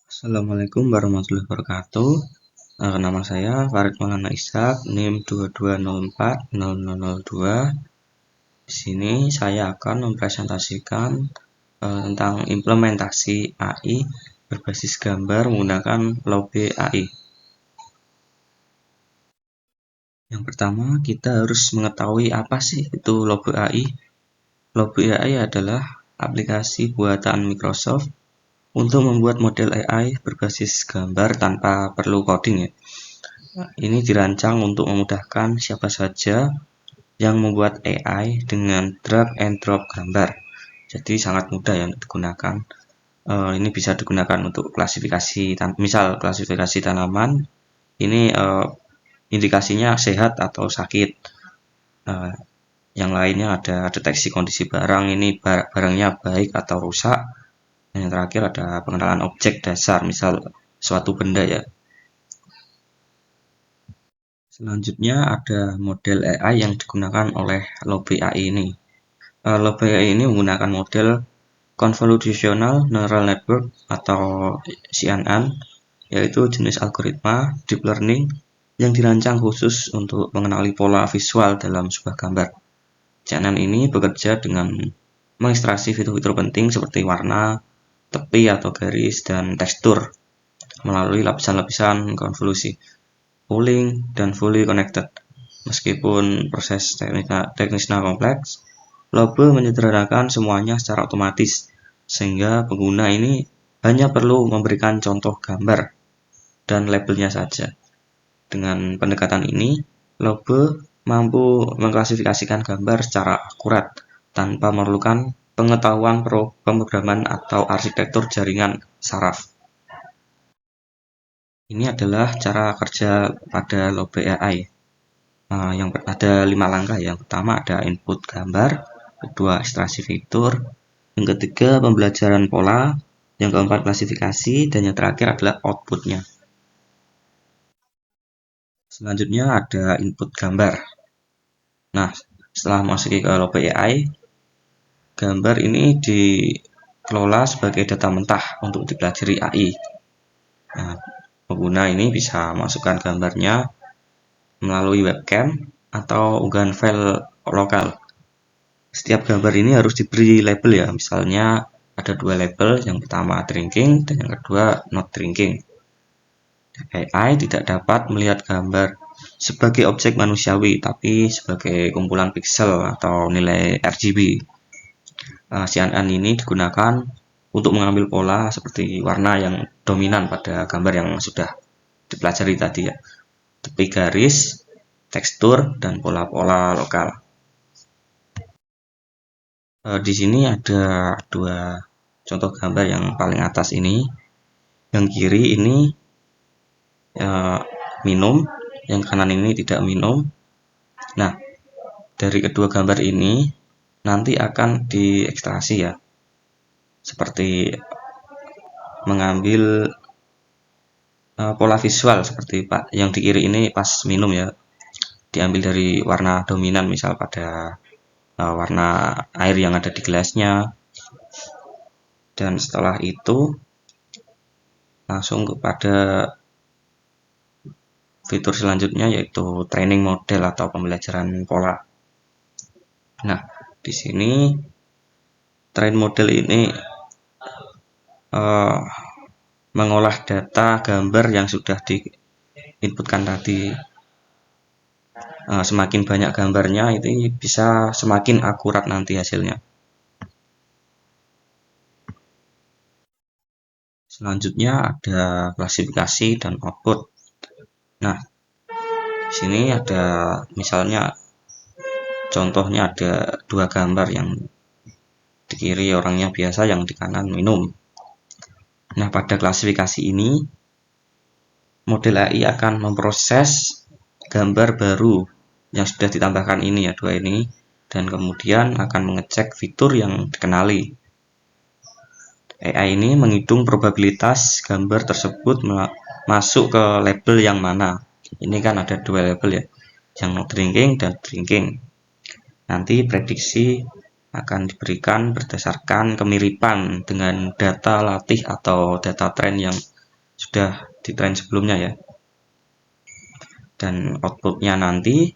Assalamualaikum warahmatullahi wabarakatuh. Nama saya Farid Maulana Ishak, NIM 22040002. Di sini saya akan mempresentasikan tentang implementasi AI berbasis gambar menggunakan Lobe AI. Yang pertama, kita harus mengetahui apa sih itu Lobe AI. Lobe AI adalah aplikasi buatan Microsoft untuk membuat model AI berbasis gambar tanpa perlu coding ya. Ini dirancang untuk memudahkan siapa saja yang membuat AI dengan drag and drop gambar. Jadi sangat mudah ya untuk digunakan. Ini bisa digunakan untuk klasifikasi, misal klasifikasi tanaman. Ini indikasinya sehat atau sakit. Yang lainnya ada deteksi kondisi barang. Ini barangnya baik atau rusak. Dan yang terakhir ada pengenalan objek dasar, misal suatu benda ya. Selanjutnya ada model AI yang digunakan oleh Lobe AI ini. Lobe AI ini menggunakan model Convolutional Neural Network atau CNN, yaitu jenis algoritma deep learning yang dirancang khusus untuk mengenali pola visual dalam sebuah gambar. CNN ini bekerja dengan mengekstraksi fitur-fitur penting seperti warna, tepi atau garis, dan tekstur melalui lapisan-lapisan konvolusi, pooling, dan fully connected. Meskipun proses teknisnya kompleks, Lobe menyederhanakan semuanya secara otomatis, sehingga pengguna ini hanya perlu memberikan contoh gambar dan labelnya saja. Dengan pendekatan ini, Lobe mampu mengklasifikasikan gambar secara akurat tanpa memerlukan pengetahuan pemrograman atau arsitektur jaringan saraf. Ini adalah cara kerja pada Lobe AI. Yang ada 5 langkah. Yang pertama ada input gambar, kedua ekstraksi fitur, yang ketiga pembelajaran pola, yang keempat klasifikasi, dan yang terakhir adalah outputnya. Selanjutnya ada input gambar. Nah, setelah masuk ke Lobe AI, gambar ini dikelola sebagai data mentah untuk dipelajari AI. Nah, pengguna ini bisa masukkan gambarnya melalui webcam atau unggahan file lokal. Setiap gambar ini harus diberi label ya, misalnya ada 2 label, yang pertama drinking dan yang kedua not drinking. AI tidak dapat melihat gambar sebagai objek manusiawi, tapi sebagai kumpulan pixel atau nilai RGB. CNN ini digunakan untuk mengambil pola seperti warna yang dominan pada gambar yang sudah dipelajari tadi ya, tepi garis, tekstur, dan pola-pola lokal. Di sini ada 2 contoh gambar yang paling atas ini. Yang kiri ini minum, yang kanan ini tidak minum. Nah, dari kedua gambar ini nanti akan diekstraksi ya, seperti mengambil pola visual seperti yang di kiri ini pas minum ya, diambil dari warna dominan, misal pada warna air yang ada di gelasnya. Dan setelah itu langsung kepada fitur selanjutnya, yaitu training model atau pembelajaran pola. Nah, di sini train model ini mengolah data gambar yang sudah diinputkan tadi. Semakin banyak gambarnya, itu bisa semakin akurat nanti hasilnya. Selanjutnya ada klasifikasi dan output. Nah, di sini ada misalnya contohnya ada 2 gambar, yang di kiri orangnya biasa, yang di kanan minum. Nah, pada klasifikasi ini model AI akan memproses gambar baru yang sudah ditambahkan ini ya, 2 ini, dan kemudian akan mengecek fitur yang dikenali. AI ini menghitung probabilitas gambar tersebut masuk ke label yang mana. Ini kan ada 2 label ya, yang not drinking dan drinking. Nanti prediksi akan diberikan berdasarkan kemiripan dengan data latih atau data tren yang sudah di train sebelumnya ya. Dan outputnya nanti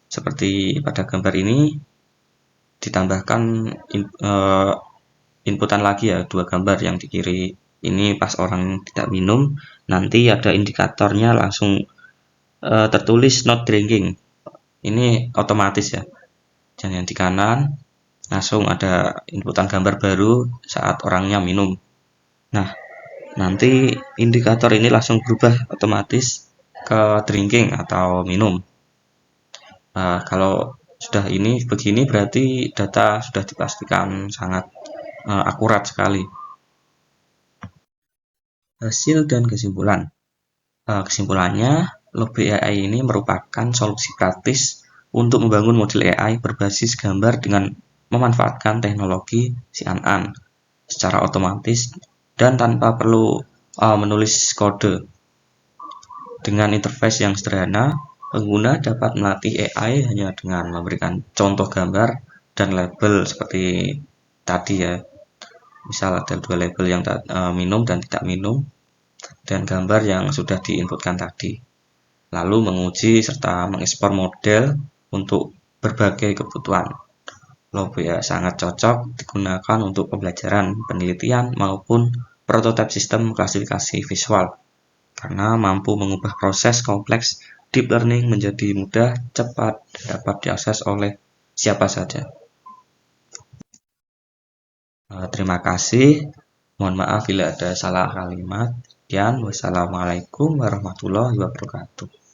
seperti pada gambar ini ditambahkan inputan lagi ya, dua gambar yang di kiri ini pas orang tidak minum, nanti ada indikatornya langsung tertulis not drinking, ini otomatis ya. Dan yang di kanan langsung ada inputan gambar baru saat orangnya minum. Nah, nanti indikator ini langsung berubah otomatis ke drinking atau minum. Kalau sudah ini begini berarti data sudah dipastikan sangat akurat sekali. Hasil dan kesimpulan. Kesimpulannya, Lobby AI ini merupakan solusi praktis untuk membangun model AI berbasis gambar dengan memanfaatkan teknologi CNN secara otomatis dan tanpa perlu menulis kode. Dengan interface yang sederhana, pengguna dapat melatih AI hanya dengan memberikan contoh gambar dan label seperti tadi ya. Misal ada dua label yang minum dan tidak minum, dan gambar yang sudah diinputkan tadi. Lalu menguji serta mengekspor model untuk berbagai kebutuhan. Lobby sangat cocok digunakan untuk pembelajaran, penelitian, maupun prototipe sistem klasifikasi visual karena mampu mengubah proses kompleks deep learning menjadi mudah, cepat, dan dapat diakses oleh siapa saja. Terima kasih. Mohon maaf bila ada salah kalimat. Sekian, wassalamualaikum warahmatullahi wabarakatuh.